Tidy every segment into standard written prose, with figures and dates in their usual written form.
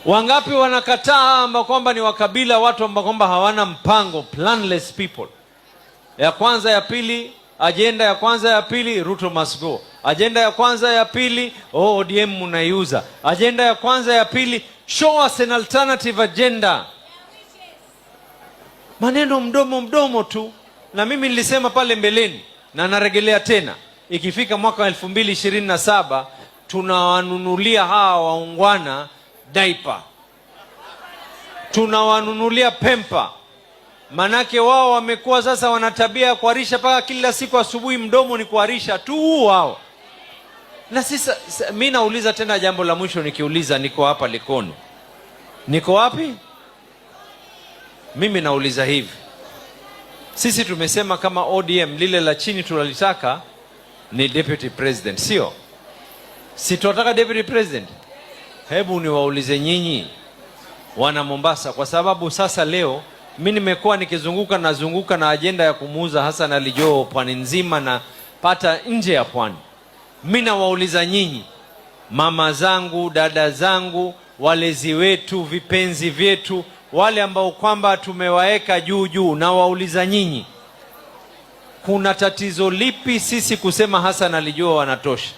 Wangapi wanakataa ambao kwamba ni wakabila, watu ambao kwamba hawana mpango, planless people. Ya kwanza, ya pili, agenda ya kwanza, ya pili, Ruto must go. Agenda ya kwanza, ya pili, ODM munaiuza. Agenda ya kwanza, ya pili, show us an alternative agenda. Maneno mdomo tu. Na mimi nilisema pale mbeleni na narejelea tena, ikifika mwaka 2027 tunawanunulia hawa waungwana diaper, tunawanunulia pempa. Manake wao wamekuwa sasa wanatabia kuharisha paka kila siku asubuhi, mdomo ni kuharisha tu wao. Na sasa mimi nauliza tena, jambo la mwisho nikiuliza, niko hapa Likoni, niko wapi? Mimi nauliza hivi, sisi tumesema kama ODM lile la chini tunalitaka ni deputy president, sio? Si tunataka deputy president? Hebu niwaulize nyinyi wana Mombasa, kwa sababu sasa leo mimi nimekuwa nikizunguka na ajenda ya kumuuza Hassan Ali Joho pwani nzima na pata nje ya pwani. Mimi nawauliza nyinyi, mama zangu, dada zangu, walezi wetu, vipenzi vyetu, wale ambao kwamba tumewaeka juu, na wauliza nyinyi, kuna tatizo lipi sisi kusema Hassan Ali Joho anatosha?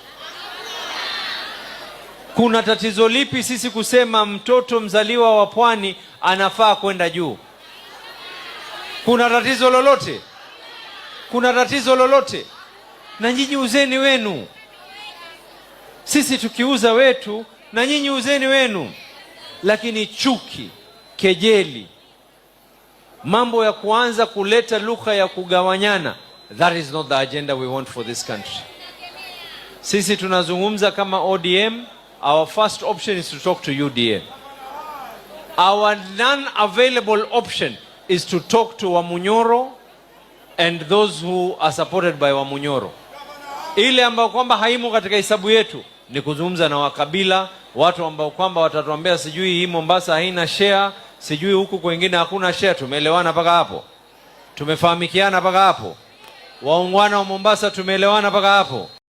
Kuna tatizo lipi sisi kusema mtoto mzaliwa wa pwani anafaa kwenda juu? Kuna tatizo lolote? Kuna tatizo lolote? Na nyinyi uzeni wenu. Sisi tukiuza wetu na nyinyi uzeni wenu. Lakini chuki, kejeli, mambo ya kuanza kuleta lugha ya kugawanyana, that is not the agenda we want for this country. Sisi tunazungumza kama ODM. Our first option is to talk to UDA. Our non-available option is to talk to Wamunyoro and those who are supported by Wamunyoro. Ile ambao kwamba haimo katika hesabu yetu ni kuzungumza na wakabila, watu ambao kwamba watatuambia sijui hii Mombasa haina share, sijui huku kwingine hakuna share. Tumeelewana mpaka hapo? Tumefahamikiana mpaka hapo? Waungwana wa Mombasa tumeelewana mpaka hapo?